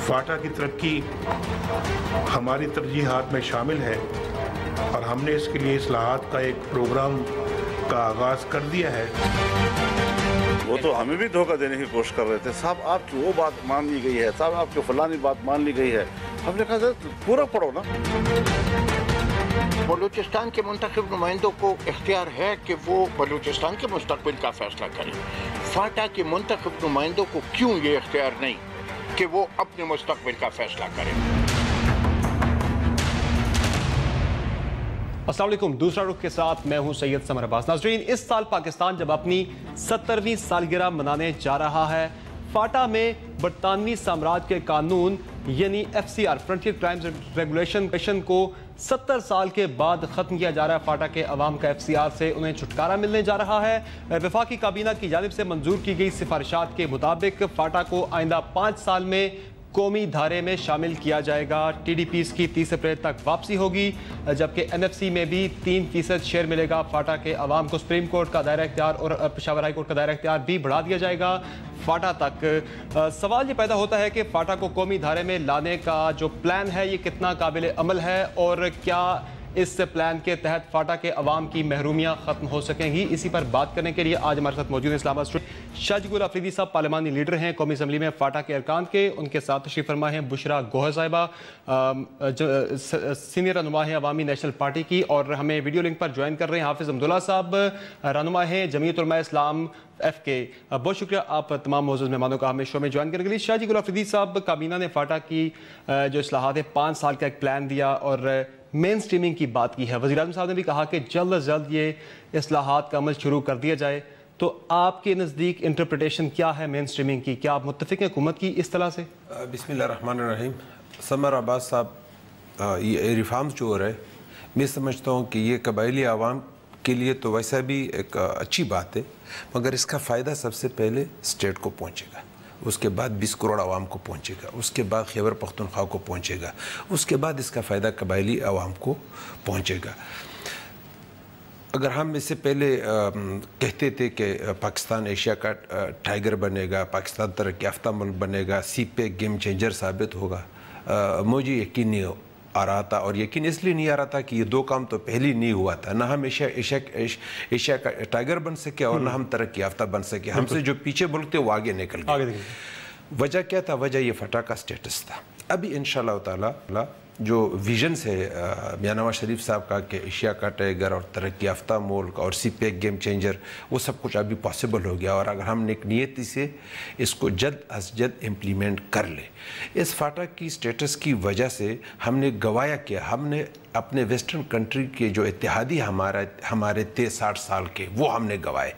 फाटा की तरक्की हमारी तरजीहात में शामिल है और हमने इसके लिए इस्लाहात का एक प्रोग्राम का आगाज़ कर दिया है। वो तो हमें भी धोखा देने की कोशिश कर रहे थे, साहब आपकी वो बात मान ली गई है, साहब आपकी फलानी बात मान ली गई है। हमने कहा पूरा पढ़ो ना। बलूचिस्तान के मुंतखब नुमाइंदों को इख्तियार है कि वो बलूचिस्तान के मुस्तकबिल का फैसला करें। फाटा के मुंतखब नुमाइंदों को क्यों ये इख्तियार नहीं कि वो अपने मुस्तकबिल का फैसला करें। अस्सलाम वालेकुम। दूसरा रुख के साथ मैं हूं सैयद समर अब्बास। नाज़रीन, इस साल पाकिस्तान जब अपनी 70वीं सालगिरह मनाने जा रहा है, फाटा में बरतानवी साम्राज्य के कानून यानी FCR फ्रंटियर क्राइम्स रेगुलेशन को 70 साल के बाद ख़त्म किया जा रहा है। फाटा के अवाम का FCR से उन्हें छुटकारा मिलने जा रहा है। वफाकी काबीना की जानिब से मंजूर की गई सिफारिशात के मुताबिक फाटा को आइंदा 5 साल में कौमी धारे में शामिल किया जाएगा। TDPs की 30 अप्रैल तक वापसी होगी, जबकि NFC में भी 3% शेयर मिलेगा। फाटा के अवाम को सुप्रीम कोर्ट का दायरा इख्तियार और पेशावर हाई कोर्ट का दायरा इख्तियार भी बढ़ा दिया जाएगा। फाटा तक सवाल ये पैदा होता है कि फाटा को कौमी धारे में लाने का जो प्लान है ये कितना काबिल अमल है और क्या इस प्लान के तहत फाटा के अवाम की महरूमियाँ ख़त्म हो सकेंगी। इसी पर बात करने के लिए आज हमारे साथ मौजूद हैं इस्लामाबाद से शाहजी अफरीदी साहब, पार्लिमानी लीडर हैं कौमी असम्बली में फाटा के अरकान के। उनके साथ तशरीफ़ फरमा हैं बुशरा गोहर साहिबा, सीनियर रहनुमा हैं अवामी नेशनल पार्टी की, और हमें वीडियो लिंक पर ज्वाइन कर रहे हैं हाफिज़ अब्दुल्ला साहब, रहनुमा हैं जमीयत उलमा इस्लाम FK। बहुत शुक्रिया आप तमाम मौजूद मेहमानों का हमें शो में ज्वाइन करने के लिए। शाहजी अफरीदी साहब, काबीना ने फाटा की जो इस्लाहात है 5 साल का एक प्लान दिया और मेन स्ट्रीमिंग की बात की है। वज़ीर आज़म साहब ने भी कहा कि जल्द अज जल्द ये इस्लाहात का अमल शुरू कर दिया जाए। तो आपके नज़दीक इंटरप्रिटेशन क्या है मेन स्ट्रीमिंग की? क्या आप मुत्तफ़िक़ हैं हुकूमत की इस तरह से? बिस्मिल्लाहिर्रहमानिर्रहीम। समर अब्बास साहब, ये रिफॉर्म्स जो हो रहे हैं, मैं समझता हूँ कि ये कबायली आवाम के लिए तो वैसा भी एक अच्छी बात है, मगर इसका फ़ायदा सबसे पहले स्टेट को पहुँचेगा, उसके बाद 20 करोड़ आवाम को पहुंचेगा, उसके बाद खैबर पख्तूनख्वा को पहुंचेगा, उसके बाद इसका फ़ायदा कबायली आवाम को पहुंचेगा। अगर हम इससे पहले कहते थे कि पाकिस्तान एशिया का टाइगर बनेगा, पाकिस्तान तरक्की याफ्ता मुल्क बनेगा, CPEC गेम चेंजर साबित होगा, मुझे यकीन नहीं आ रहा था। और यकीन इसलिए नहीं आ रहा था कि ये 2 काम तो पहले नहीं हुआ था। ना हम एशिया का टाइगर बन सके और ना हम तरक्की याफ्ता बन सके। हमसे जो पीछे मुल्क थे वो आगे निकल गए। वजह क्या था? वजह ये फटा का स्टेटस था। अभी इंशाअल्लाह ताला जो विजन्स है मियां नवाज शरीफ साहब का कि एशिया का टाइगर और तरक्की याफ्ता मुल्क और CPEC गेम चेंजर, वो सब कुछ अभी पॉसिबल हो गया। और अगर हम एक नियति से इसको जल्द अज जल्द इम्प्लीमेंट कर ले, इस फाटा की स्टेटस की वजह से हमने गवाया किया, हमने अपने वेस्टर्न कंट्री के जो इत्तेहादी हमारे थे 60 साल के, वो हमने गवाए।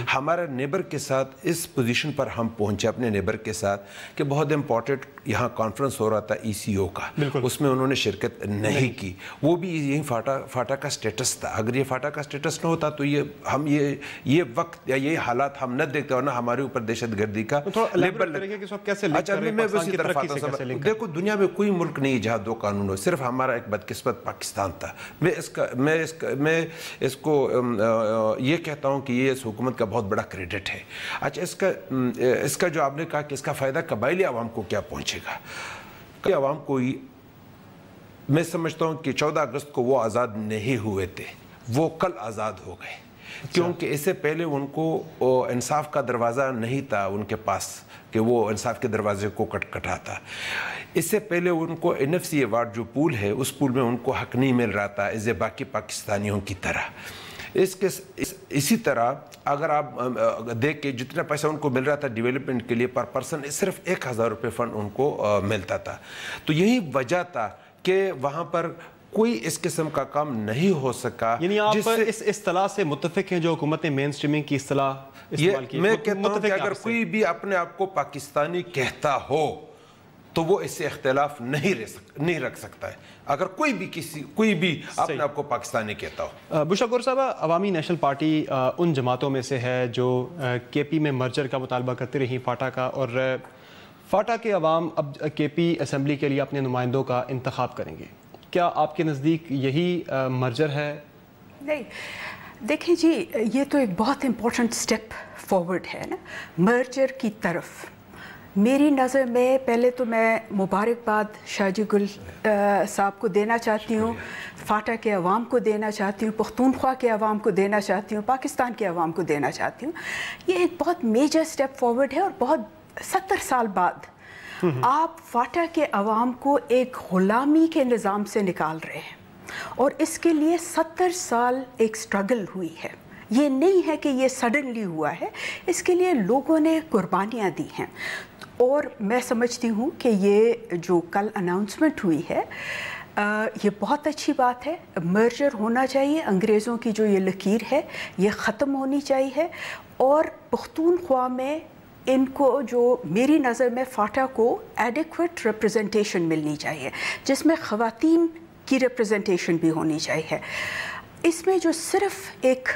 हमारे नेबर के साथ इस पोजीशन पर हम पहुंचे, अपने नेबर के साथ, कि बहुत इंपॉर्टेंट यहाँ कॉन्फ्रेंस हो रहा था ECO का, उसमें उन्होंने शिरकत नहीं की। वो भी यही फाटा का स्टेटस था। अगर ये फाटा का स्टेटस न होता तो ये वक्त या ये हालात हम न देखते, और ना हमारे ऊपर दहशतगर्दी का लेबल। देखो, दुनिया में कोई मुल्क नहीं जहाँ 2 कानून हो, सिर्फ हमारा एक बदकिस्मत पाकिस्तान था। मैं इसको ये कहता हूँ कि ये इस हुकूमत का बहुत बड़ा क्रेडिट है। अच्छा, इसका जो आपने कहा कि इसका फ़ायदा कबायली आवाम को क्या पहुँचेगा, आवाम को मैं समझता हूँ कि 14 अगस्त को वो आज़ाद नहीं हुए थे, वो कल आज़ाद हो गए। क्योंकि इससे पहले उनको इंसाफ का दरवाज़ा नहीं था उनके पास कि वो इंसाफ के दरवाजे को खटखटाता। इससे पहले उनको NFC अवार्ड जो पूल है, उस पूल में उनको हक नहीं मिल रहा था एज ए बाकी पाकिस्तानियों की तरह। इसी तरह अगर आप देख के जितना पैसा उनको मिल रहा था डेवलपमेंट के लिए पर पर्सन, सिर्फ 1000 रुपये फ़ंड उनको मिलता था। तो यही वजह था कि वहाँ पर कोई इस किस्म का काम नहीं हो सका। यानी आप इस इस्तिलाह से मुत्तफिक हैं जो हुकूमत ने मेन स्ट्रीमिंग की इस्तिलाह इस्तेमाल की? मैं कहता हूं कि अगर कोई भी अपने आप को पाकिस्तानी कहता हो तो वो इससे इख्तिलाफ नहीं रख सकता है, अगर कोई भी अपने आप को पाकिस्तानी कहता हो। बुशरा गोहर साहब, अवामी नेशनल पार्टी उन जमातों में से है जो KP में मर्जर का मुतालबा करती रही फाटा का, और फाटा के अवाम अब KP असम्बली के लिए अपने नुमाइंदों का इंतखाब करेंगे। क्या आपके नज़दीक यही मर्जर है? नहीं, देखिए जी, ये तो एक बहुत इम्पोर्टेंट स्टेप फॉरवर्ड है ना, मर्जर की तरफ। मेरी नज़र में पहले तो मैं मुबारकबाद शाहजी गुल साहब को देना चाहती हूँ, फाटा के अवाम को देना चाहती हूँ, पख्तूनख्वा के अवाम को देना चाहती हूँ, पाकिस्तान के अवाम को देना चाहती हूँ। ये एक बहुत मेजर स्टेप फॉरवर्ड है और बहुत 70 साल बाद आप फाटा के अवाम को एक ग़ुलामी के निज़ाम से निकाल रहे हैं और इसके लिए 70 साल एक स्ट्रगल हुई है। ये नहीं है कि ये सडनली हुआ है, इसके लिए लोगों ने कुर्बानियाँ दी हैं। और मैं समझती हूँ कि ये जो कल अनाउंसमेंट हुई है ये बहुत अच्छी बात है। मर्जर होना चाहिए, अंग्रेज़ों की जो ये लकीर है ये ख़त्म होनी चाहिए और पख्तूनख्वा में इनको जो मेरी नज़र में फाटा को एडिक्वेट रिप्रेजेंटेशन मिलनी चाहिए, जिसमें ख़वातीन की रिप्रेजेंटेशन भी होनी चाहिए। इसमें जो सिर्फ एक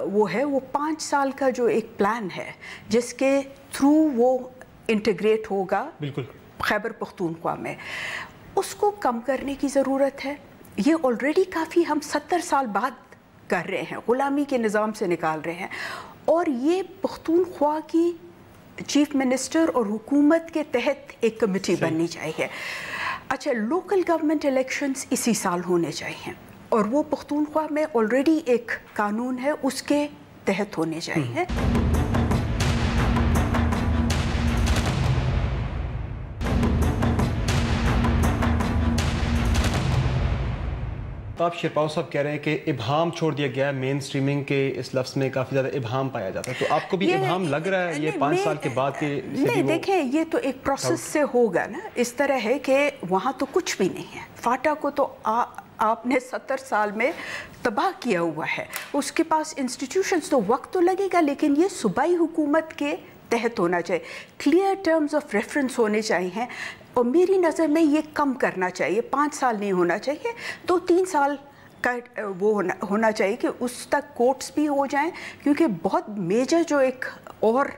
वो है, वो 5 साल का जो एक प्लान है जिसके थ्रू वो इंटीग्रेट होगा बिल्कुल खैबर पख्तूनख्वा में, उसको कम करने की ज़रूरत है। ये ऑलरेडी काफ़ी हम 70 साल बाद कर रहे हैं, ग़ुलामी के निज़ाम से निकाल रहे हैं और ये पख्तूनख्वा की चीफ मिनिस्टर और हुकूमत के तहत एक कमेटी बननी चाहिए। अच्छा, लोकल गवर्नमेंट इलेक्शंस इसी साल होने चाहिए और वो पख्तूनख्वा में ऑलरेडी एक कानून है उसके तहत होने चाहिए। तो आप शिरपाव साहब कह रहे हैं कि इबहाम छोड़ दिया गया है, मेन स्ट्रीमिंग के इस लफ्ज़ में काफ़ी ज़्यादा इबहाम पाया जाता है, तो आपको भी इबहाम लग रहा है ये 5 साल के बाद के? नहीं, देखें ये तो एक प्रोसेस से होगा ना। इस तरह है कि वहाँ तो कुछ भी नहीं है, फाटा को तो आपने 70 साल में तबाह किया हुआ है, उसके पास इंस्टीट्यूशंस तो वक्त तो लगेगा, लेकिन ये सूबाई हुकूमत के तहत होना चाहिए, क्लियर टर्म्स ऑफ रेफरेंस होने चाहिए और मेरी नज़र में ये कम करना चाहिए। 5 साल नहीं होना चाहिए, 2-3 साल का वो होना चाहिए कि उस तक कोर्ट्स भी हो जाएं, क्योंकि बहुत मेजर जो एक और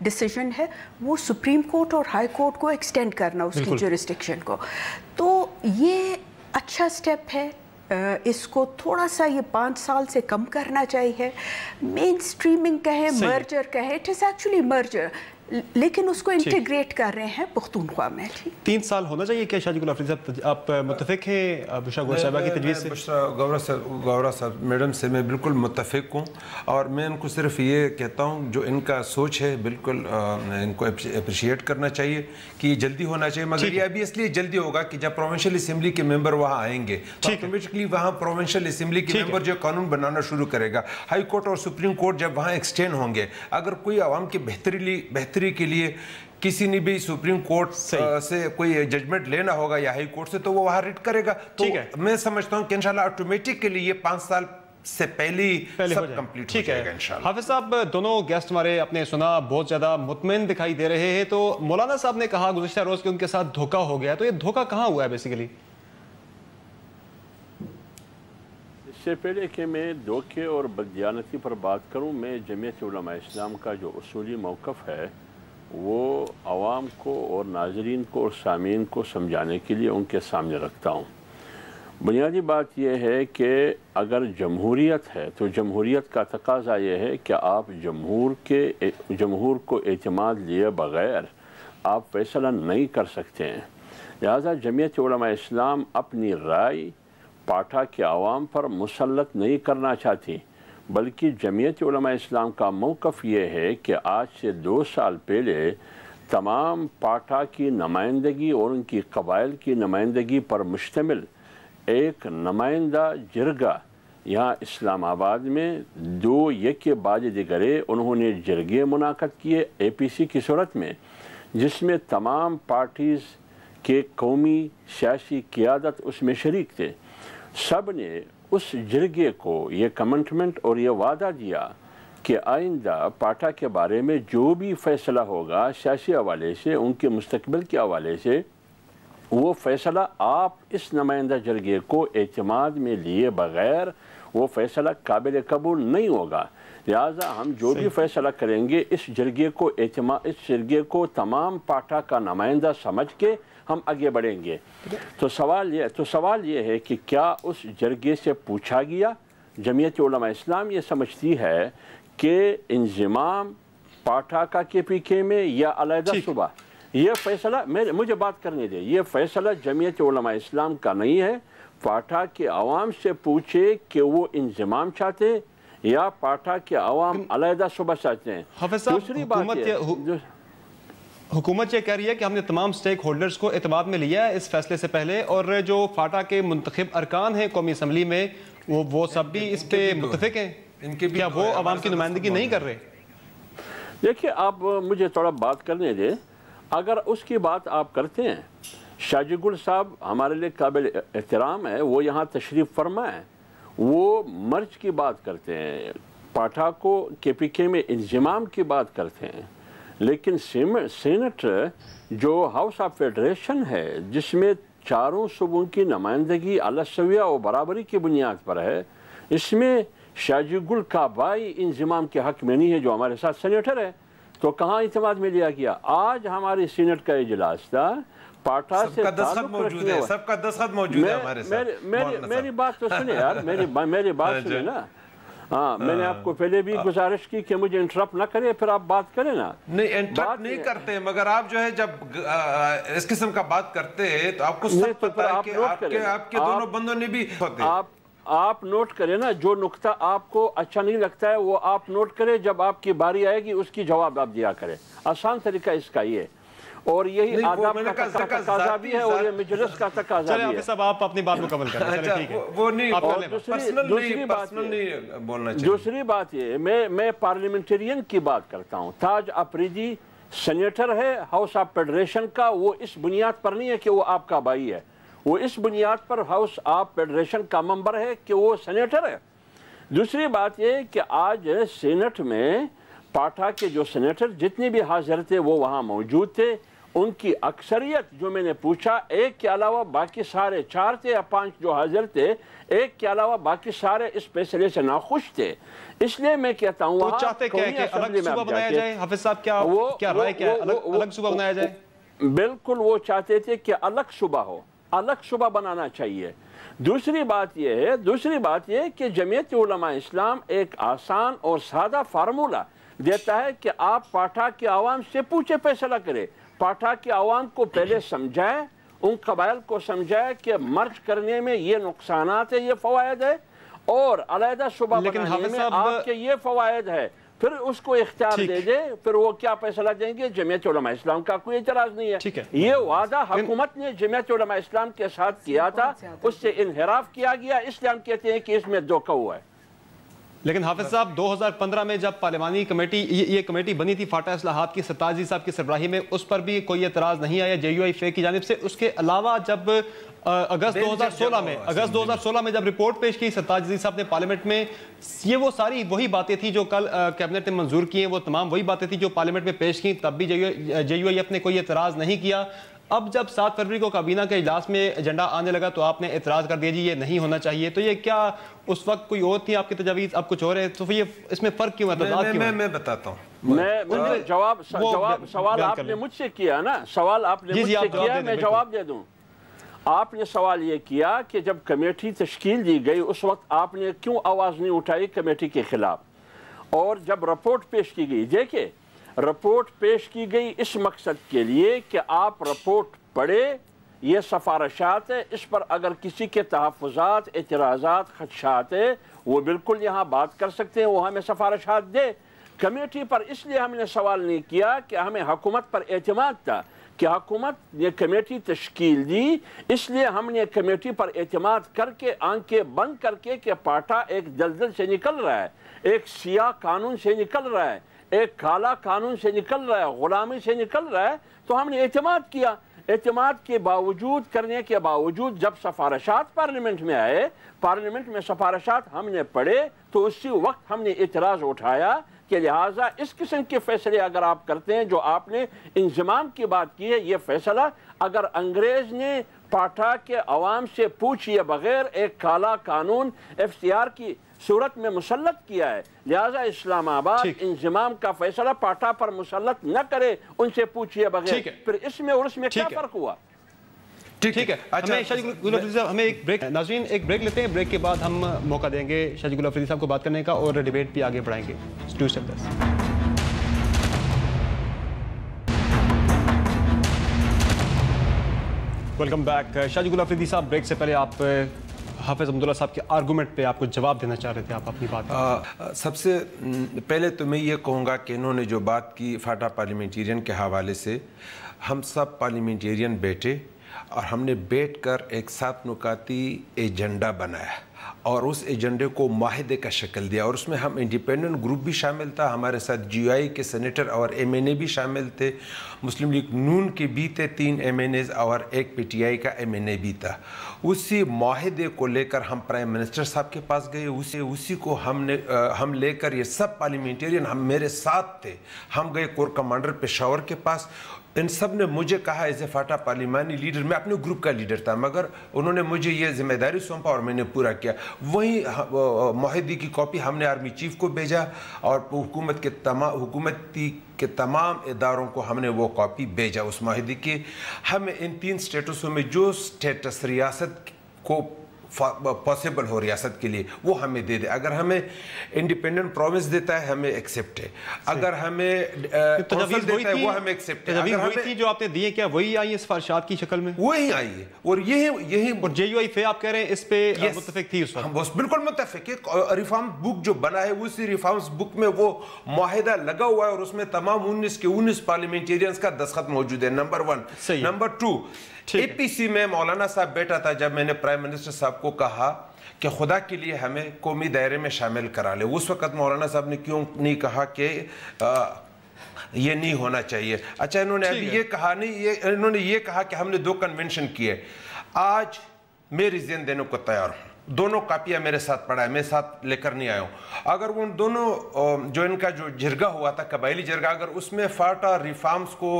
डिसीजन है वो सुप्रीम कोर्ट और हाई कोर्ट को एक्सटेंड करना उसकी जुरिस्डिक्शन को, तो ये अच्छा स्टेप है। इसको थोड़ा सा ये 5 साल से कम करना चाहिए। मेन स्ट्रीमिंग कहें, मर्जर कहें, इट इज़ एक्चुअली मर्जर, लेकिन उसको इंटीग्रेट कर रहे हैं पख्तूनख्वा में। 3 साल होना चाहिए क्या शाहजी गुल आफरीदी साहब? आप मुत्तफिक हैं बुशरा गौहर साहिबा की तजवीज़ से? बुशरा गौहर साहब मैडम से मैं बिल्कुल मुत्तफिक हूँ और मैं उनको सिर्फ ये कहता हूँ जो इनका सोच है बिल्कुल इनको अप्रिशिएट करना चाहिए कि ये जल्दी होना चाहिए, मगर ये अभी इसलिए जल्दी होगा कि जब प्रोविंशियल असम्बली के मेंबर वहाँ आएंगे तो ऑटोमेटिकली वहाँ प्रोविंशियल असम्बली के मेंबर जो कानून बनाना शुरू करेगा, हाई कोर्ट और सुप्रीम कोर्ट जब वहाँ एक्सटेंड होंगे, अगर कोई आवाम की बेहतरी के लिए किसी ने भी सुप्रीम कोर्ट से कोई जजमेंट लेना होगा या हाई कोर्ट से, तो वो वहाँ रिट करेगा। तो मैं समझता हूँ कि इंशाल्लाह ऑटोमेटिकली ये 5 साल से पहले सब कंप्लीट हो जाएगा इंशाल्लाह। हाफिज साहब, दोनों गेस्ट हमारे अपने सुना बहुत ज्यादा मुतमईन दिखाई दे रहे हैं, तो मौलाना साहब ने कहा गुज़िश्ता रोज कि उनके साथ धोखा हो गया, तो ये धोखा कहाँ हुआ है बेसिकली? इससे पहले कि मैं धोखे और बददियानती पर बात करूं, मैं जमीयत उलमा इस्लाम का जो उसूली मौक़िफ़ है वो आवाम को और नाज़रीन को और सामीन को समझाने के लिए उनके सामने रखता हूं। बुनियादी बात यह है कि अगर जमहूरियत है तो जमहूरियत का तकाज़ा ये है कि आप जमहूर को एतमाद लिए बग़ैर आप फैसला नहीं कर सकते हैं। लिहाजा जमीयत उलमा इस्लाम अपनी राय पाठा के आवाम पर मुसल्लत नहीं करना चाहती, बल्कि जमीयत उलमा इस्लाम का मौक़िफ़ ये है कि आज से 2 साल पहले तमाम पाठा की नुमाइंदगी और उनकी कबाइल की नुमाइंदगी पर मुश्तमिल एक नुमाइंदा जिरगा यहाँ इस्लामाबाद में 2 एक के बाद दिगरे उन्होंने जिरगे मुनाक़द किए APC की सूरत में, जिसमें तमाम पार्टीज़ के कौमी सियासी क़ियादत उसमें शरीक थे। सब ने उस जिरगे को ये कमिटमेंट और ये वादा दिया कि आइंदा पाठा के बारे में जो भी फ़ैसला होगा सियासी हवाले से, उनके मुस्तकबिल के हवाले से, वो फ़ैसला आप इस नुमाइंदा जरगे को एतमाद में लिए बग़ैर वो फ़ैसला काबिल कबूल नहीं होगा। लिहाजा हम जो भी फ़ैसला करेंगे इस जरगे को तमाम पाठा का नुमाइंदा समझ के हम आगे बढ़ेंगे। तो सवाल ये है कि क्या उस जरगे से पूछा गया? जमीयत उलमा इस्लाम ये समझती है कि इंज़िमाम पाठा का KPK में या अलहदा सूबा, یہ فیصلہ مجھے بات کرنے دے، یہ فیصلہ جمعیت علماء اسلام کا نہیں ہے. پاٹھا کے عوام سے پوچھے کہ وہ انضمام چاہتے ہیں یا پاٹھا کے عوام علیحدہ صوبہ چاہتے ہیں. دوسری بات حکومت یہ کہہ رہی ہے کہ ہم نے تمام سٹیک ہولڈرز کو اعتماد میں لیا ہے اس فیصلے سے پہلے، اور جو فاٹا کے منتخب ارکان ہیں قومی اسمبلی میں وہ سب بھی اس پہ متفق ہیں. کیا وہ عوام کی نمائندگی نہیں کر رہے؟ دیکھیے آپ مجھے تھوڑا بات کرنے دیں. اگر اس کی بات آپ کرتے ہیں، شاہ جی گل صاحب ہمارے لیے قابل احترام ہے، وہ یہاں تشریف فرما ہے، وہ مرج کی بات کرتے ہیں، پاٹھا کو کے پی کے میں انضمام کی بات کرتے ہیں. لیکن سینٹ جو ہاؤس آف فیڈریشن ہے، جس میں چاروں صوبوں کی نمائندگی السویہ و برابری کی بنیاد پر ہے، اس میں شاہ جی گل کا بھائی انضمام کے حق میں نہیں ہے جو ہمارے ساتھ سینیٹر ہے. تو کہاں اعتماد میں لیا گیا؟ آج ہماری سینٹ کا اجلاس تھا، پاٹھا سے سب کا دستخط موجود ہے ہمارے ساتھ. میری بات تو سنے یار، میری بات سنے نا. ہاں میں نے آپ کو پہلے بھی گزارش کی کہ مجھے انٹرپٹ نہ کرے، پھر آپ بات کریں نا. نہیں انٹرپٹ نہیں کرتے، مگر آپ جو ہے جب اس قسم کا بات کرتے ہیں تو آپ کو سب پتہ ہے کہ آپ کے دونوں بندوں نے بھی آپ نوٹ کریں نا، جو نقطہ آپ کو اچھا نہیں لگتا ہے وہ آپ نوٹ کریں، جب آپ کی باری آئے گی اس کی جواب آپ دیا کریں. آسان طریقہ اس کا یہ، اور یہی آداب کا تقاضا بھی ہے اور یہ مجلس کا تقاضا بھی ہے. چلیں صاحب آپ اپنی بات مکمل کریں. وہ نہیں، دوسری بات یہ، میں پارلیمنٹرین کی بات کرتا ہوں. تاج افریدی سینیٹر ہے ہاؤس آف فیڈریشن کا، وہ اس بنیاد پر نہیں ہے کہ وہ آپ کا بھائی ہے، وہ اس بنیاد پر ہاؤس آف فیڈریشن کا ممبر ہے کہ وہ سینیٹر ہے. دوسری بات یہ کہ آج سینٹ میں پاٹھا کے جو سینیٹر جتنے بھی حاضر تھے وہ وہاں موجود تھے. ان کی اکثریت جو میں نے پوچھا، ایک کے علاوہ باقی سارے 4 تھے یا 5 جو حاضر تھے، ایک کے علاوہ باقی سارے اس فیصلے سے ناخوش تھے. اس لیے میں کہتا ہوں وہ چاہتے کیا ہے کہ الگ صوبہ بنایا جائے. حافظ صاحب کیا رائے کیا ہے؟ الگ صوبہ بنایا جائے؟ بالکل وہ چاہتے تھے کہ الگ صوبہ ہو، الگ صوبہ بنانا چاہیے. دوسری بات یہ کہ جمعیت علماء اسلام ایک آسان اور سادہ فارمولہ دیتا ہے کہ آپ پاٹھا کے عوام سے پوچھے فیصلہ کرے. پاٹھا کے عوام کو پہلے سمجھائے، ان قبائل کو سمجھائے کہ مرج کرنے میں یہ نقصانات ہے، یہ فوائد ہے، اور علیحدہ صوبہ بنانے میں آپ کے یہ فوائد ہے. پھر اس کو اختیار دے دے، پھر وہ کیا فیصلہ دیں گے. جمعیت علماء اسلام کا کوئی اعتراض نہیں ہے. یہ وعدہ حکومت نے جمعیت علماء اسلام کے ساتھ کیا تھا، اس سے انحراف کیا گیا، اس لیے ہم کہتے ہیں کہ اس میں دھوکہ ہوا ہے. لیکن حافظ صاحب 2015 میں جب پارلیمانی کمیٹی یہ کمیٹی بنی تھی فاٹا اصلاحات کی، ستاج جی صاحب کی سربراہی میں، اس پر بھی کوئی اعتراض نہیں آیا جے یو آئی فے کی جانب سے. اس کے علاوہ جب اگست 2016 میں جب رپورٹ پیش کی ستاج جی صاحب نے پارلیمنٹ میں، یہ وہ ساری وہی باتیں تھیں جو کل کیبنٹ نے منظور کی ہیں، وہ تمام وہی باتیں تھیں جو پارلیمنٹ میں پیش کی. تب بھی جے یو آئی ایف نے کوئی اعتراض نہیں کیا. اب جب 7 فروری کو کابینہ کے اجلاس میں ایجنڈا آنے لگا تو آپ نے اعتراض کر دیا جی یہ نہیں ہونا چاہیے. تو یہ کیا اس وقت کوئی اور تھی آپ کی تجاویز، اب کچھ اور ہے؟ تو یہ اس میں فرق کیوں ہے؟ میں بتاتا ہوں. سوال آپ نے مجھ سے کیا نا، سوال آپ نے مجھ سے کیا، میں جواب دے دوں. آپ نے سوال یہ کیا کہ جب کمیٹی تشکیل دی گئی اس وقت آپ نے کیوں آواز نہیں اٹھائی کمیٹی کے خلاف. اور جب رپورٹ پیش کی گئی، دیکھیں رپورٹ پیش کی گئی اس مقصد کے لیے کہ آپ رپورٹ پڑھے، یہ سفارشات ہے، اس پر اگر کسی کے تحفظات، اعتراضات، خدشات ہے وہ بالکل یہاں بات کر سکتے ہیں، وہ ہمیں سفارشات دے. کمیٹی پر اس لیے ہم نے سوال نہیں کیا کہ ہمیں حکومت پر اعتماد تھا کہ حکومت نے کمیٹی تشکیل دی، اس لیے ہم نے کمیٹی پر اعتماد کر کے آنکھیں بند کر کے کہ پاٹھا ایک دلدل سے نکل رہا ہے، ایک سیاہ قانون سے نکل رہا ہے، ایک کالا قانون سے نکل رہا ہے، غلامی سے نکل رہا ہے، تو ہم نے اعتماد کیا. اعتماد کے باوجود، کرنے کے باوجود جب سفارشات پارلیمنٹ میں آئے، پارلیمنٹ میں سفارشات ہم نے پڑھے تو اسی وقت ہم نے اعتراض اٹھایا کہ لہٰذا اس قسم کے فیصلے اگر آپ کرتے ہیں جو آپ نے انضمام کی بات کی ہے، یہ فیصلہ اگر انگریز نے پاٹھا کے عوام سے پوچھئے بغیر ایک کالا قانون FCR کی صورت میں مسلط کیا ہے، لہٰذا اسلام آباد انضمام کا فیصلہ پاٹھا پر مسلط نہ کرے ان سے پوچھئے بغیر. پھر اس میں اور اس میں کیا فرق ہوا؟ ٹھیک ہے، ہمیں ایک بریک، ناظرین ایک بریک لیتے ہیں، بریک کے بعد ہم موقع دیں گے شاہ جی گل افریدی صاحب کو بات کرنے کا اور ڈیبیٹ بھی آگے بڑھائیں گے. Welcome back. शाहजी गुल अफरीदी साहब, ब्रेक से पहले आप हाफिज अब्दुल्ला साहब के आर्गूमेंट पे आपको जवाब देना चाह रहे थे, आप अपनी बात। सबसे पहले तो मैं ये कहूँगा कि इन्होंने जो बात की फाटा पार्लियामेंटेरियन के हवाले से, हम सब पार्लियामेंटेरियन बैठे और हमने बैठकर एक सात नुकाती एजेंडा बनाया और उस एजेंडे को माहिदे का शक्ल दिया, और उसमें हम इंडिपेंडेंट ग्रुप भी शामिल था, हमारे साथ GUI के सेनेटर और MNA भी शामिल थे, मुस्लिम लीग नून के भी थे 3 MNAs और एक PTI का MNA भी था। उसी माहिदे को लेकर हम प्राइम मिनिस्टर साहब के पास गए, उसी को हम लेकर ये सब पार्लियामेंटेरियन हम मेरे साथ थे, हम गए कोर कमांडर पेशावर के पास। इन सब ने मुझे कहा एज ए फाटा पार्लिमानी लीडर, मैं अपने ग्रुप का लीडर था, मगर उन्होंने मुझे ये जिम्मेदारी सौंपा और मैंने पूरा किया। वहीं माहिदे की कॉपी हमने आर्मी चीफ को भेजा और हुकूमती के तमाम इदारों को हमने वो कॉपी भेजा उस माहिदे की। हमें इन 3 स्टेटसों में जो स्टेटस रियासत को पॉसिबल हो रियासत के लिए वो हमें दे दे। अगर हमें इंडिपेंडेंट प्रोविंस देता है हमें एक्सेप्ट है, अगर हमें कौंसिल देता है वो हमें एक्सेप्ट है। अगर हमें जो आपने दिए क्या वही आई है सिफारिशात की शक्ल में? वही आई है और यही और JUI फे आप कह रहे हैं इस पे मुत्तफिक थी उस वक्त? हम बिल्कुल मुत्तफिक है। रिफॉर्म बुक जो बना है उसी रिफॉर्म्स बुक में वो माहिदा लगा हुआ है और उसमें तमाम 19 के 19 पार्लियामेंटेरियंस का दस्तखत मौजूद है, नंबर 1। नंबर 2, APC में मौलाना साहब बैठा था जब मैंने प्राइम मिनिस्टर साहब को कहा कि खुदा के लिए हमें कौमी दायरे में शामिल करा ले। उस वक्त मौलाना साहब ने क्यों नहीं कहा कि ये नहीं होना चाहिए? अच्छा, इन्होंने अभी ये कहा नहीं, इन्होंने ये कहा कि हमने 2 कन्वेंशन किए। आज मैं रिज़ाइन देने को तैयार हूँ, दोनों कापियाँ मेरे साथ पड़ा है, मैं साथ लेकर नहीं आया हूँ। अगर उन दोनों जो इनका जो जिरगा हुआ था कबायली जिरगा, अगर उसमें फाटा रिफॉर्म्स को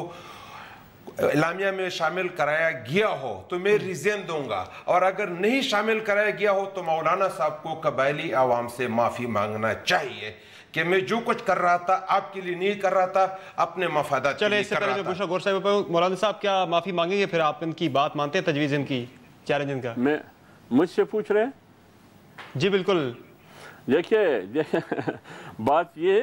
इलामिया में शामिल कराया गया हो तो मैं रिज़ाइन दूंगा, और अगर नहीं शामिल कराया गया हो तो मौलाना साहब को कबायली आवाम से माफ़ी मांगना चाहिए कि मैं जो कुछ कर रहा था आपके लिए नहीं कर रहा था, अपने मफादात के लिए कर रहा था। चले, बुशरा गौर साहब, मौलाना साहब क्या माफ़ी मांगेंगे? फिर आप इनकी बात मानते हैं, तजवीज़ इनकी, चैलेंज इनका? मैं मुझसे पूछ रहे हैं? जी बिल्कुल। देखिए बात ये,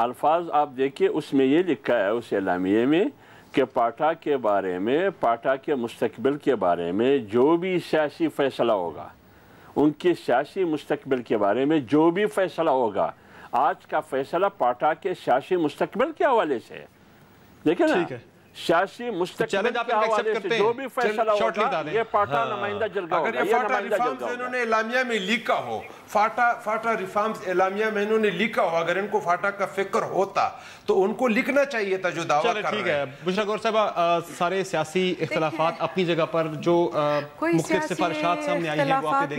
अल्फाज आप देखिए, उसमें ये लिखा है उस एलामिये में कि पाटा के बारे में, पाटा के मुस्तकबिल के बारे में जो भी सियासी फैसला होगा, उनके सियासी मुस्तकबिल के बारे में जो भी फैसला होगा, आज का फैसला पाटा के सियासी मुस्तकबिल के हवाले से है। देखिए ना, सियासी मुस्तकबिल के हवाले से जो भी फैसला होगा ये पाटा नुमाइंदा जरगा होगा। अगर ये फाटा रिफॉर्म्स इन्होंने एलामिया में लिखा हो, फाटा रिफॉर्म्स एलामिया में इन्होंने लिखा हो, अगर इनको फाटा का फिक्र होता तो उनको लिखना चाहिए था जो दावा कर रहे हैं। बुशरा गौर साहब, सारे सियासी इख्तिलाफात अपनी जगह पर, जो मुख्तलिफ सिफारिशात सामने आई हैं वो आपने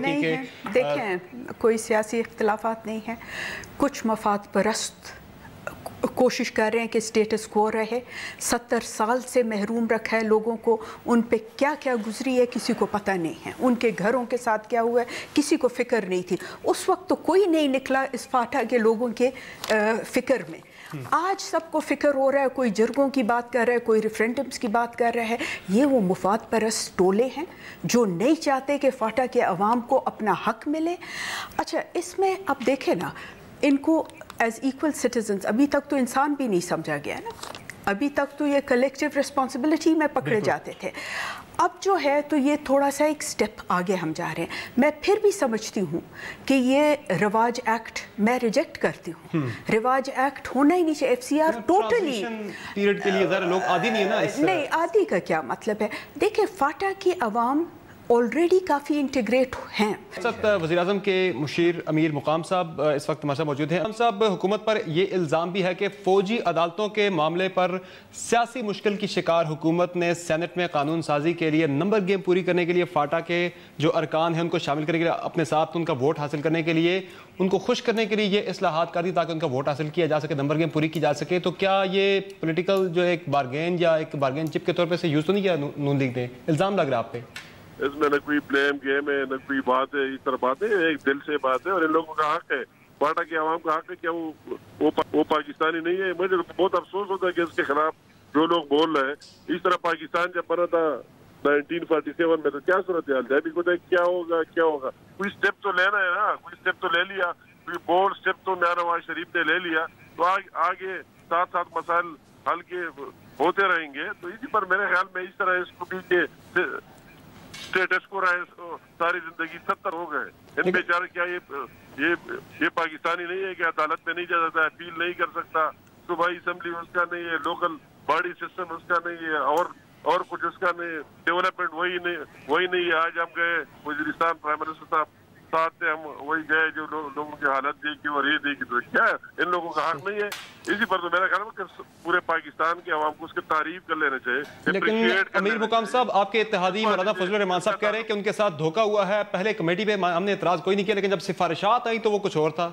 देखें, कोई सियासी इख्तिलाफात नहीं है। कुछ मफाद परस्त कोशिश कर रहे हैं कि स्टेटस को रहे। 70 साल से महरूम रखा है लोगों को, उन पे क्या क्या गुजरी है किसी को पता नहीं है, उनके घरों के साथ क्या हुआ है किसी को फिक्र नहीं थी। उस वक्त तो कोई नहीं निकला इस फाटा के लोगों के फिक्र में। आज सबको फिक्र हो रहा है, कोई जरगों की बात कर रहा है, कोई रेफरेंडम्स की बात कर रहा है। ये वो मुफाद परस्त टोले हैं जो नहीं चाहते कि फाटा के अवाम को अपना हक मिले। अच्छा, इसमें अब देखें ना, इनको एज इक्वल सिटीजन्स अभी तक तो इंसान भी नहीं समझा गया ना, अभी तक तो ये कलेक्टिव रिस्पॉन्सिबिलिटी में पकड़े जाते थे। अब जो है तो ये थोड़ा सा एक स्टेप आगे हम जा रहे हैं। मैं फिर भी समझती हूँ कि ये रिवाज एक्ट मैं रिजेक्ट करती हूँ। रिवाज एक्ट होना ही नहीं चाहिए। FCR टोटली पीरियड के लिए ज़रा लोग आदी नहीं है ना इस नहीं, आदी का क्या मतलब है? देखिए, फाटा की अवाम ऑलरेडी काफ़ी इंटीग्रेट हैं। वज़ीर आज़म के मुशीर अमीर मुकाम साहब इस वक्त हमारे साथ मौजूद हैं। मुकाम साहब, हुकूमत पर ये इल्ज़ाम भी है कि फ़ौजी अदालतों के मामले पर सियासी मुश्किल की शिकार हुकूमत ने सेनेट में कानून साजी के लिए नंबर गेम पूरी करने के लिए फाटा के जो अरकान हैं उनको शामिल करने के लिए, अपने साथ उनका वोट हासिल करने के लिए, उनको खुश करने के लिए ये इस्लाहात कर दी ताकि उनका वोट हासिल किया जा सके, नंबर गेम पूरी की जा सके। तो क्या ये पोलिटिकल जो एक बारगेन या एक बारगेन चिप के तौर पर से यूज़ तो नहीं किया नून लीग ने? इल्ज़ाम लग रहा है आप पे। इसमें न कोई ब्लेम गेम है, न कोई बात है, इस तरह बात है, एक दिल से बात है और इन लोगों का हक है, पाटा के आवाम का हक है। क्या वो पाकिस्तानी नहीं है? मुझे बहुत अफसोस होता है कि इसके खिलाफ जो लोग बोल रहे हैं। इस तरह पाकिस्तान जब बना था 1947 में तो क्या सूरत हाल है? अभी को क्या होगा? कोई स्टेप तो लेना है ना, कोई स्टेप तो ले लिया, कोई बोल्ड स्टेप तो नवाज शरीफ ने ले लिया, तो आगे साथ मसाइल हल के होते रहेंगे। तो इसी पर मेरे ख्याल में इस तरह इसको भी स्टेटस को रहे सारी जिंदगी, 70 हो गए। इन बेचारे क्या ये पाकिस्तानी नहीं है कि अदालत में नहीं जा सकता, अपील नहीं कर सकता, सूबाई असम्बली उसका नहीं है, लोकल बॉडी सिस्टम उसका नहीं है, और कुछ उसका नहीं है, डेवलपमेंट वही नहीं है। आज हम गए वजीरिस्तान, प्राइम मिनिस्टर साहब साथ थे, हम वही गए जो लोगों की हालत देखी और ये देखी, तो क्या है इन लोगों का हक नहीं है? इसी पर तो मेरा ख्याल है कि पूरे पाकिस्तान के अवाम को उसकी तारीफ कर लेना चाहिए। लेकिन अमीर मुकाम साहब, आपके इत्तेहादी मौलाना फजलुर रहमान साहब कह रहे हैं कि उनके साथ धोखा हुआ है। पहले कमेटी पे हमने एतराज कोई नहीं किया, लेकिन जब सिफारिशात आई तो वो कुछ और था।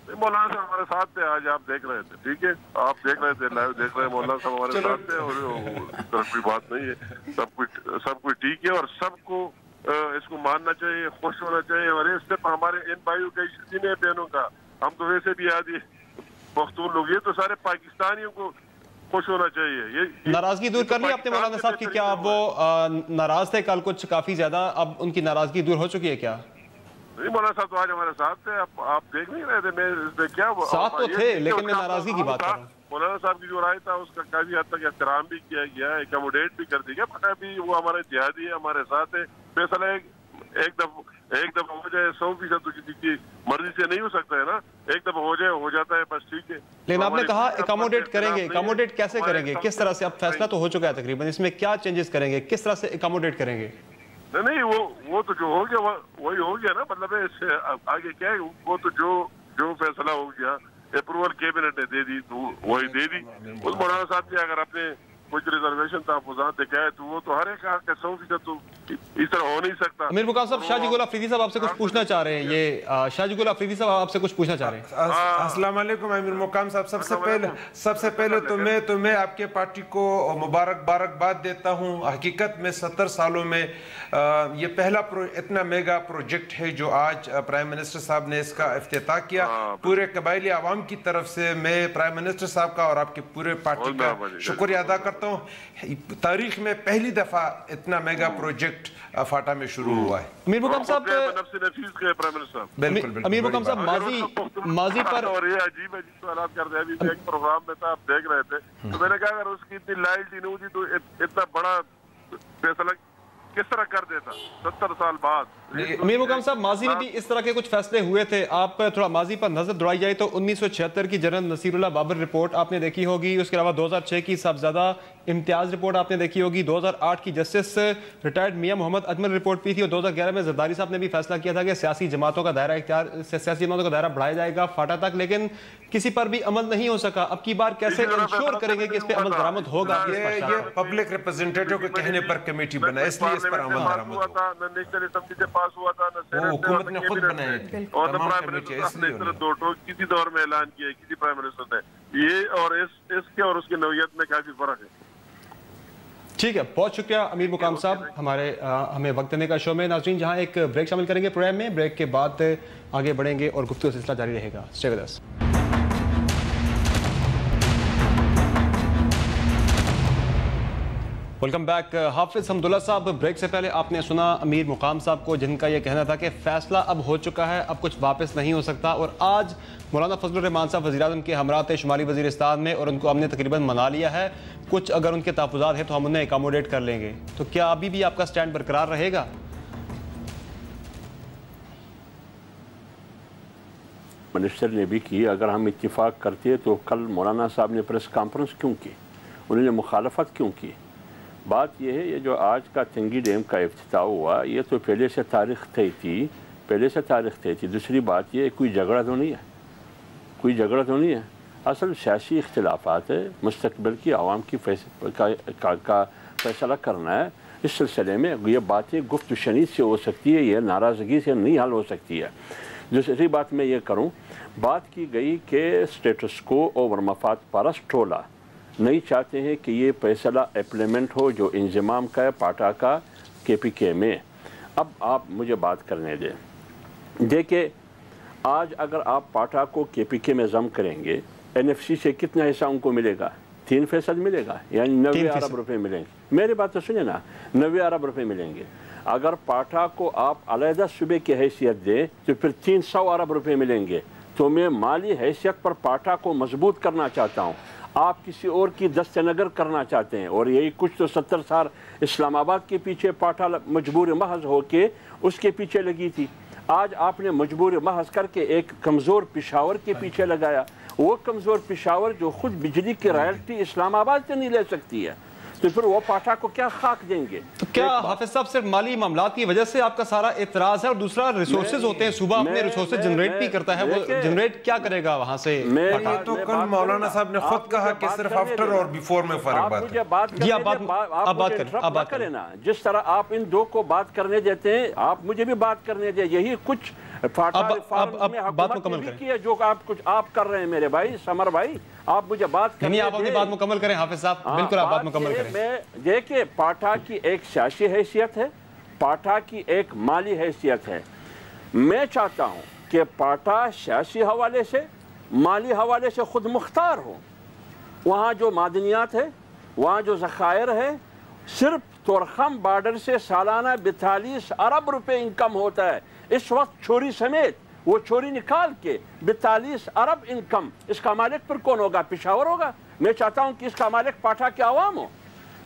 मौलाना साहब हमारे साथ थे, आज आप देख रहे थे, ठीक है, आप देख रहे थे, लाइव देख रहे हैं, मौलाना साहब हमारे साथ थे, और कोई बात नहीं है, सब कुछ ठीक है, और सबको इसको मानना चाहिए, खुश होना चाहिए। और इससे हमारे इन भाइयों का इश्यू नहीं है, बहनों का, हम तो वैसे भी आदि पख्तून लोग, ये तो सारे पाकिस्तानियों को खुश होना चाहिए। ये नाराजगी दूर कर ली आपने मौलाना साहब की? क्या वो नाराज थे कल कुछ काफी ज्यादा, अब उनकी नाराजगी दूर हो चुकी है क्या? नहीं, मौलाना साहब तो आज हमारे साथ थे, आप देख नहीं रहे थे, मैं इसमें क्या साथ तो थे, लेकिन मैं नाराजगी की बात कर रहा हूँ। मौलाना साहब की जो राय था उसका काफी हद तक एहतराम भी किया गया, एकोमोडेट भी कर दिया, पता भी वो हमारे जिहादी है, हमारे साथ है। फैसला एक दफा हो जाए, 100% तो किसी की मर्जी से नहीं हो सकता है ना, एक दफा हो जाए, हो जाता है, बस ठीक है। लेकिन आपने कहा एकोमोडेट करेंगे, एकोमोडेट कैसे करेंगे, किस तरह से? अब फैसला तो हो चुका है तकरीबन, इसमें क्या चेंजेस करेंगे, किस तरह से एकोमोडेट करेंगे? नहीं, वो तो जो हो गया वही हो गया ना, मतलब इससे आगे क्या है, वो तो जो फैसला हो गया, अप्रूवल कैबिनेट ने दे दी तो वही दे दी। उस मौलाना साहब ने अगर अपने कुछ रिजर्वेशन तहफ़्फ़ुज़ात दिखाए तो वो तो हर एक 100% तो इस तरह हो नहीं सकता। अमीर मुकाम साहब, शाहजी गुल अफरीदी साहब आपसे कुछ पूछना चाह रहे हैं। ये शाहजी गुल अफरीदी साहब आपसे कुछ पूछना चाह रहे हैं। अस्सलाम वालेकुम अमीर मुकाम साहब, सबसे पहले तो मैं आपके पार्टी को मुबारकबाद देता हूँ। हकीकत में 70 सालों में ये पहला इतना मेगा प्रोजेक्ट है जो आज प्राइम मिनिस्टर साहब ने इसका इफ्तिताह किया। पूरे कबायली आवाम की तरफ से मैं प्राइम मिनिस्टर साहब का और आपके पूरे पार्टी का शुक्रिया अदा करता हूँ। तारीख में पहली दफा इतना मेगा प्रोजेक्ट फाटा में शुरू हुआ है। अमीर मुकाम साहब, बिल्कुल अमीर मुकाम साहब, माजी पर और ये अजीब सवाल कर रहे हैं। अभी एक प्रोग्राम में था, आप देख रहे थे, तो मैंने कहा अगर उसकी इतनी लॉयल्टी नहीं होती तो इतना बड़ा फैसला किस तरह कर देता 70 साल बाद। अमीर मुकाम साहब, माजी में भी इस तरह के कुछ फैसले हुए थे। आप थोड़ा माजी पर नजर दौड़ाई जाए तो 1976 की जनरल नसीरुल्लाह बाबर रिपोर्ट आपने देखी होगी, उसके अलावा 2006 की साहबजादा इम्तियाज रिपोर्ट आपने देखी होगी, 2008 की जस्टिस रिटायर्ड मियां मोहम्मद अजमल रिपोर्ट भी थी, और 2011 में जरदारी साहब ने भी फैसला किया था कि सियासी जमातों का दायरा सियासी जमातों का दायरा बढ़ाया जाएगा फाटा तक, लेकिन किसी पर भी अमल नहीं हो सका। अब की बार कैसे इंश्योर करेंगे कि इस पे अमल दरामद होगा? ये पब्लिक रिप्रेजेंटेटिव के कहने पर कमेटी बना, इसलिए इस पर अमल दरामद हुआ था, न नेशनल असेंबली से पास हुआ था, न हुकूमत ने खुद बनाए और न प्राइम मिनिस्टर ने इस तरह दो टोक किसी दौर में ऐलान किया किसी प्राइम मिनिस्टर ने। ये और इसके और उसकी नौयत में काफी फर्क है। ठीक है, बहुत शुक्रिया अमीर मुकाम साहब हमें वक्त देने का शो में। नाज़रीन, जहां एक ब्रेक शामिल करेंगे प्रोग्राम में, ब्रेक के बाद आगे बढ़ेंगे और गुफ्तगू सिलसिला जारी रहेगा। Stay with us. Welcome back. Hafiz Hamdullah साहब, ब्रेक से पहले आपने सुना अमीर मुकाम साहब को, जिनका यह कहना था कि फैसला अब हो चुका है, अब कुछ वापस नहीं हो सकता। और आज मौलाना फजलुर रहमान साहब वज़ीर-ए-आज़म के हमरा थे शुमाली वज़ीरिस्तान में, और उनको हमने तकरीबन मना लिया है। कुछ अगर उनके तहफ़्फ़ुज़ात हैं तो हम उन्हें एकोमोडेट कर लेंगे। तो क्या अभी भी आपका स्टैंड बरकरार रहेगा? मिनिस्टर ने भी की, अगर हम इत्तिफाक करते तो कल मौलाना साहब ने प्रेस कॉन्फ्रेंस क्यों की, उन्होंने मुखालफत क्यों की? बात यह है, ये जो आज का तंगी डैम का इफ्तिताह हुआ, ये तो पहले से तारीख तय थी। दूसरी बात ये, कोई झगड़ा तो नहीं है, असल सियासी इख्तिलाफात है, मुस्तकबिल की आवाम की का फैसला करना है। इस सिलसिले में ये बातें गुफ्त शनीद से हो सकती है, ये नाराज़गी से नहीं हल हो सकती है। दूसरी बात मैं ये करूँ, बात की गई कि स्टेटस को और मफाद परस्त टोला नहीं चाहते हैं कि ये फैसला इम्प्लीमेंट हो जो इंजमाम का है पाटा का KPK में। अब आप मुझे बात करने दें। देखिए, आज अगर आप पाटा को KPK में जम करेंगे, NFC से कितना हिस्सा उनको मिलेगा? 3% मिलेगा, यानी 90 अरब रुपये मिलेंगे। मेरी बात तो सुनिए ना, 90 अरब रुपये मिलेंगे। अगर पाटा को आप अलहदा सूबे की हैसियत दें तो फिर 300 अरब रुपये मिलेंगे। तो मैं माली हैसियत पर पाटा को मजबूत करना चाहता हूँ। آپ کسی اور کی دست نگر کرنا چاہتے ہیں، اور یہی کچھ تو 70 سال اسلام آباد کے پیچھے پاٹھا مجبور محض ہو کے اس کے پیچھے لگی تھی. آج آپ نے مجبور محض کر کے ایک کمزور پشاور کے پیچھے لگایا. وہ کمزور پشاور جو خود بجلی کی رائلٹی اسلام آباد سے نہیں لے سکتی ہے، تو پھر وہ پاٹھا کو کیا خاک دیں گے؟ تو کیا حافظ صاحب صرف مالی معاملات کی وجہ سے آپ کا سارا اعتراض ہے؟ اور دوسرا ریسورسز ہوتے ہیں، صوبہ اپنے ریسورسز جنریٹ بھی کرتا ہے، وہ جنریٹ کیا کرے گا وہاں سے؟ یہ تو کل مولانا صاحب نے خود کہا کہ صرف آفٹر اور بیفور میں فرق بات ہے. جی آپ بات کریں نا، جس طرح آپ ان دو کو بات کرنے دیتے ہیں، آپ مجھے بھی بات کرنے دیں. یہی کچھ فاٹا ریفارمز میں حکومت نے بھی کیا جو آپ آپ کر رہے ہیں میرے بھائی سمر بھائی. آپ مجھے بات کریں. آپ اپنی بات مکمل کریں حافظ صاحب، بالکل آپ بات مکمل کریں. دیکھیں پاٹھا کی ایک سیاسی حیثیت ہے، پاٹھا کی ایک مالی حیثیت ہے. میں چاہتا ہوں کہ پاٹھا سیاسی حوالے سے مالی حوالے سے خود مختار ہو. وہاں جو معدنیات ہے، وہاں جو ذخائر ہے، صرف تورخم بارڈر سے سالانہ 42 ارب روپے انکم ہوتا ہے اس وقت، چوری سمیت. وہ چوری نکال کے 42 ارب انکم، اس کا مالک پر کون ہوگا؟ پشاور ہوگا. میں چاہتا ہوں کہ اس کا مالک پاٹھا کے عوام ہو.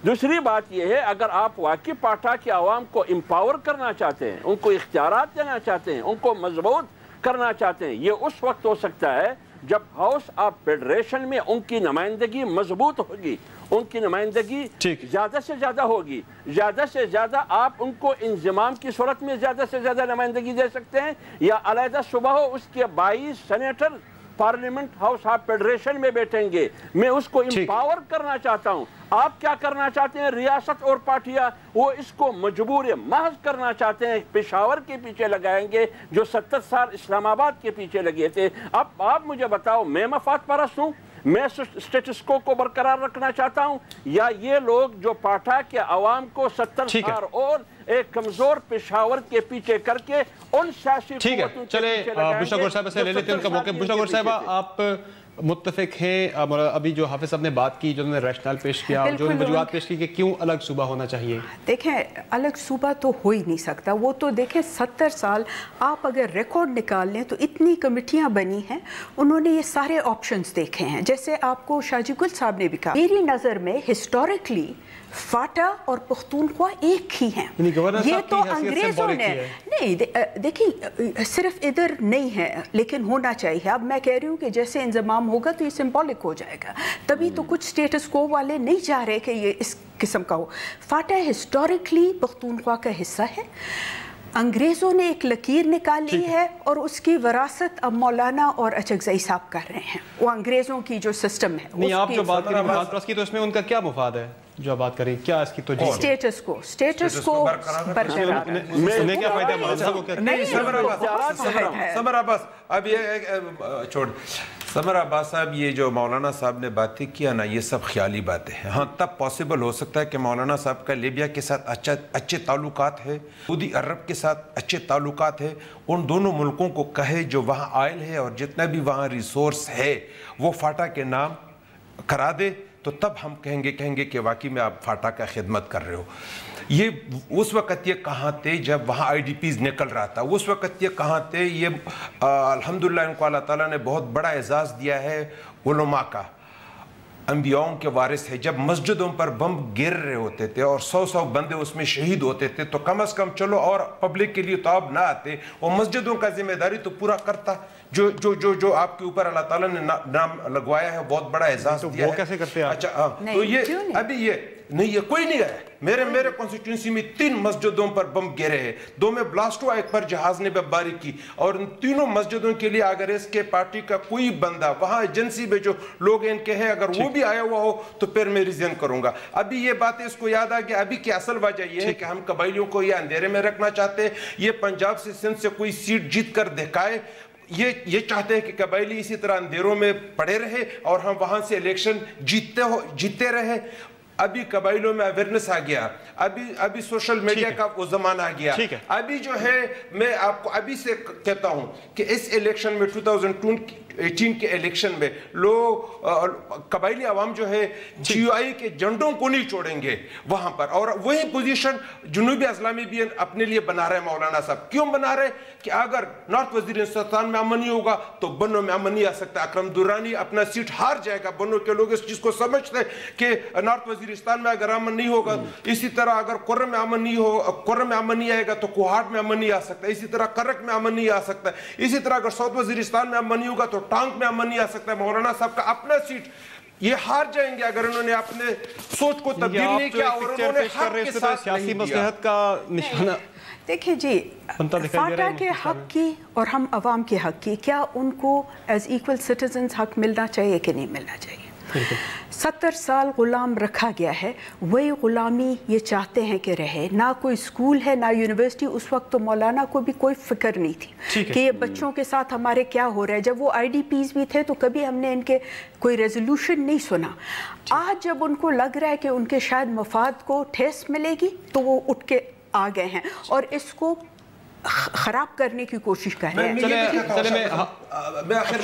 دوسری بات یہ ہے، اگر آپ واقعی پاٹھا کے عوام کو امپاور کرنا چاہتے ہیں، ان کو اختیارات دینا چاہتے ہیں، ان کو مضبوط کرنا چاہتے ہیں، یہ اس وقت ہو سکتا ہے جب ہاؤس آف فیڈریشن میں ان کی نمائندگی مضبوط ہوگی، ان کی نمائندگی زیادہ سے زیادہ ہوگی. زیادہ سے زیادہ آپ ان کو انضمام کی صورت میں زیادہ سے زیادہ نمائندگی دے سکتے ہیں، یا علیحدہ صبح ہو اس کے 22 senator parliament house of federation میں بیٹھیں گے. میں اس کو امپاور کرنا چاہتا ہوں. آپ کیا کرنا چاہتے ہیں؟ ریاست اور پارٹیاں وہ اس کو مجبور محض کرنا چاہتے ہیں، پشاور کے پیچھے لگائیں گے جو 70 سال اسلام آباد کے پیچھے لگے تھے. اب آپ مجھے بتاؤ، میں مفاد پرست ہوں، میں سٹیٹس کو برقرار رکھنا چاہتا ہوں، یا یہ لوگ جو پاٹھا کے عوام کو 70 سال اور ایک کمزور پشاور کے پیچھے کر کے ان سیاسی قوتوں کے پیچھے لگائیں گے؟ بشرا گور صاحب سے لے لیتے ہیں ان کا موقع. بشرا گور صاحبہ، آپ متفق ہیں ابھی جو حافظ صاحب نے بات کی، جو انہوں نے ریشنل پیش کیا، جو وجوہات پیش کی کہ کیوں الگ صوبہ ہونا چاہیے؟ دیکھیں الگ صوبہ تو ہو ہی نہیں سکتا. وہ تو دیکھیں 70 سال آپ اگر ریکارڈ نکال لیں تو اتنی کمیٹیاں بنی ہیں، انہوں نے یہ سارے آپشنز دیکھے ہیں. جیسے آپ کو شاہ جی گل صاحب نے بھی کہا، میری نظر میں ہسٹوریکلی فاٹا اور پختونخوا ایک ہی ہیں. یہ تو انگریزوں نے نہیں دیکھیں، صرف ادھر نہیں ہے لیکن ہونا چاہیے. اب میں کہہ رہی ہوں کہ جیسے انضمام ہوگا تو یہ سمبولک ہو جائے گا. تبھی تو کچھ سٹیٹس کو والے نہیں چاہ رہے کہ یہ اس قسم کا ہو. فاٹا ہسٹوریکلی پختونخوا کا حصہ ہے. انگریزوں نے ایک لکیر نکالی ہے اور اس کی وراثت اب مولانا اور اچکزئی صاحب کر رہے ہیں. وہ انگریزوں کی جو سسٹم ہے. نہیں، آپ جو بات کریں مفاد پرست کی، تو اس میں ان کا کیا مفاد ہے جو آپ بات کریں؟ کیا اس کی توجہ؟ سٹیٹس کو برقرار. انہیں کیا فائدہ ہے؟ نہیں، سمر عباس اب یہ چھوڑ. سمر عباس صاحب، یہ جو مولانا صاحب نے باتیں کیا نا، یہ سب خیالی باتیں ہیں. ہاں، تب پاسبل ہو سکتا ہے کہ مولانا صاحب کا لیبیا کے ساتھ اچھے تعلقات ہے، سعودی عرب کے ساتھ اچھے تعلقات ہے. ان دونوں ملکوں کو کہے جو وہاں آئل ہے اور جتنا بھی وہاں ریسورس ہے وہ فاٹا کے نام کرا دے، تو تب ہم کہیں گے کہ واقعی میں آپ فاٹا کا خدمت کر رہے ہو. یہ اس وقت یہ کہاں تھے جب وہاں آئی ڈی پیز نکل رہا تھا؟ اس وقت یہ کہاں تھے؟ یہ الحمدللہ ان کو اللہ تعالیٰ نے بہت بڑا اعزاز دیا ہے علماء کا، انبیاؤں کے وارث ہے. جب مسجدوں پر بم گر رہے ہوتے تھے اور 100 بندے اس میں شہید ہوتے تھے، تو کم از کم چلو اور پبلک کے لیے تو آپ نہ آتے، اور مسجدوں کا ذمہ داری تو پورا کرتا. جو آپ کے اوپر اللہ تعالیٰ نے نام لگوایا ہے، بہت بڑا اعزاز دیا ہے. وہ کیسے کرتے ہیں؟ اچھا، تو یہ ابھی یہ کوئی نہیں گیا. میرے کانسٹیٹیوئنسی میں 3 مسجدوں پر بم گرے ہیں، 2 میں بلاسٹ ہوا، ایک پر جہاز نے بمباری کی. اور ان تینوں مسجدوں کے لیے اگر اس کے پارٹی کا کوئی بندہ وہاں ایجنسی میں جو لوگ ان کے ہیں، اگر وہ بھی آیا ہوا ہو تو پھر میں ریزین کروں گا. ابھی یہ باتیں اس کو یاد آ گیا. ابھی کی اصل وجہ یہ ہے کہ ہم قبائلیوں کو یہ اندھیرے میں رکھنا چاہتے ہیں. یہ پنجاب سے سندھ سے کوئی سیٹ جیت کر دکھائے، یہ چاہتے ہیں کہ قبائلی اسی طرح اندھیروں میں پڑے رہے اور ہم وہاں سے الیکشن جیتے رہے. ابھی قبائلوں میں اویئرنس آ گیا، ابھی سوشل میڈیا کا وہ زمانہ آ گیا. ابھی جو ہے، میں آپ کو ابھی سے کہتا ہوں کہ اس الیکشن میں 2018 کے الیکشن میں لوگ قبائلی عوام جو ہے GUI کے جھنڈوں کو نہیں چھوڑیں گے وہاں پر. اور وہی پوزیشن جنوبی اضلاع میں بھی اپنے لیے بنا رہے مولانا صاحب. کیوں بنا رہے کہ اگر نارتھ وزیرستان میں امن نہیں ہوگا تو بنو میں امن نہیں آ سکتا. اکرم درانی اپنا سیٹ ہار جائے گا. بنو کے لوگ اس چیز کو سمجھتے کہ نارتھ وزیرستان میں اگر امن نہیں ہوگا, اسی طرح اگر قرم میں امن نہیں آئے گا تو کوہاٹ میں امن نہیں آ سکتا, اسی طرح کرک میں امن نہیں آ سکتا, اسی طرح اگر ساؤتھ وزیرستان میں امن نہیں ہوگا تو ٹانک میں امن نہیں آ سکتا. مولانا صاحب کا اپنا سیٹ یہ ہار جائیں گے اگر انہوں نے اپنے سوچ کو تبدیل نہیں کیا اور انہوں نے حق کے ساتھ سیاسی مصلحت کا نشانہ. دیکھیں جی, فاٹا کے حق کی اور ہم عوام کے حق کی, کیا ان کو ایز ایکول سٹیزنز حق ملنا چاہیے کہ نہیں ملنا چاہیے؟ 70 سال غلام رکھا گیا ہے, وہی غلامی یہ چاہتے ہیں کہ رہے. نہ کوئی اسکول ہے نہ یونیورسٹی. اس وقت تو مولانا کو بھی کوئی فکر نہیں تھی کہ یہ بچوں کے ساتھ ہمارے کیا ہو رہا ہے. جب وہ IDPs بھی تھے تو کبھی ہم نے ان کے کوئی ریزولوشن نہیں سنا. آج جب ان کو لگ رہا ہے کہ ان کے شاید مفاد کو ٹھیس ملے گی تو وہ اٹھ کے آ گئے ہیں اور اس کو خراب کرنے کی کوشش کر رہے ہیں. میں آخر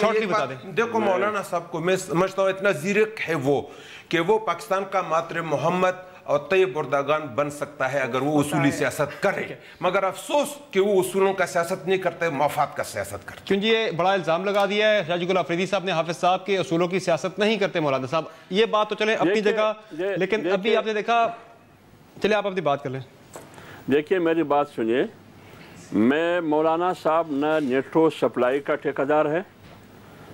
دیکھو مولانا صاحب کو میں سمجھتا ہوں اتنا زیرک ہے وہ کہ وہ پاکستان کا ماتر محمد اور طیب اردگان بن سکتا ہے اگر وہ اصولی سیاست کرے, مگر افسوس کہ وہ اصولوں کا سیاست نہیں کرتے, مفاد کا سیاست کرتے. کیونکہ یہ بڑا الزام لگا دیا ہے شاہ گل آفریدی صاحب نے حافظ صاحب کے اصولوں کی سیاست نہیں کرتے. مولانا صاحب یہ بات تو چلیں اپنی جگہ, لیکن ابھی آپ نے دیکھا, چلے آپ اپنی بات کر لیں. دیکھیے میری بات سنیے, میں مولانا صاحب نہ نیٹو سپلائی کا ٹھیکیدار ہے,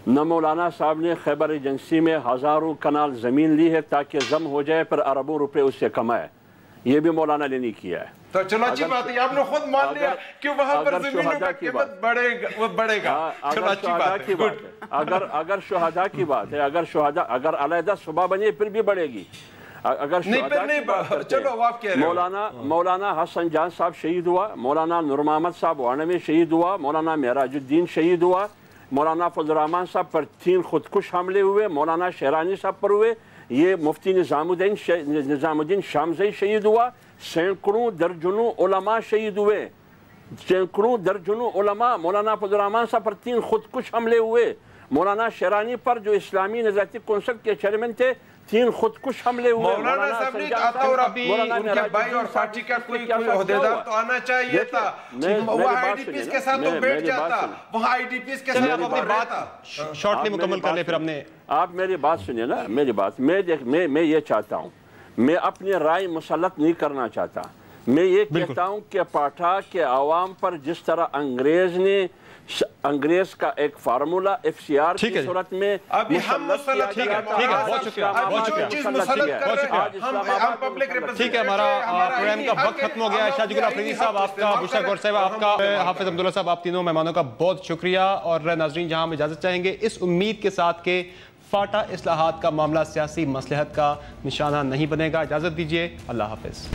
نہ مولانا صاحب نے خیبر ایجنسی میں ہزاروں کنال زمین لی ہے تاکہ ضم ہو جائے پر اربوں روپے اس سے کمائے. یہ بھی مولانا نے نہیں کیا ہے. تو چلو اچھی بات ہے, آپ نے خود مان لیا کہ وہاں پر زمینوں کا قیمت بڑھے گا. چلو اچھی بات ہے. اگر شہداء کی بات ہے, اگر علیحدہ صوبہ بنے پھر بھی بڑھے گی. اگر مولانا حسن جان صاحب شہید ہوا, مولانا نور محمد صاحب وارنے میں شہید ہوا, مولانا معراج الدین شہید ہوا, مولانا فضل الرحمان صاحب پر 3 خودکش حملے ہوئے, مولانا شہرانی صاحب پر ہوئے, یہ مفتی نظام الدین شامزئی شہید ہوا, سینکڑوں درجنوں علماء شہید ہوئے, سینکڑوں درجنوں علماء. مولانا فضل الرحمان صاحب پر 3 خودکش حملے ہوئے, مولانا شہرانی پر جو اسلامی نظریاتی کونسل کے چیئرمین تھے 3 خودکش حملے ہوئے. مولانا صاحب نے آتا اور ابھی ان کے بھائی اور پارٹی کا کوئی عہدیدار تو آنا چاہیے تھا, وہ IDPs کے ساتھ تو بیٹھ جاتا, وہاں IDPs کے ساتھ اپنی بات شارٹلی مکمل کر لیں پھر ہم نے. آپ میری بات سنیے نا, میری بات, میں یہ چاہتا ہوں, میں اپنی رائے مسلط نہیں کرنا چاہتا. میں یہ کہتا ہوں کہ پاٹھا کے عوام پر جس طرح انگریز کا ایک فارمولا FCR کی صورت میں ابھی ہم مسلط کیا گیا. ٹھیک ہے, ہمارا پروگرام کا وقت ختم ہو گیا ہے. شاہ گل آفریدی صاحب آپ کا, بشرا گور صاحب آپ کا, حافظ عبداللہ صاحب, آپ تینوں مہمانوں کا بہت شکریہ. اور ناظرین جہاں ہم اجازت چاہیں گے اس امید کے ساتھ کہ فاٹا اصلاحات کا معاملہ سیاسی مصلحت کا نشانہ نہیں بنے گا. اجازت دیجیے, اللہ حافظ.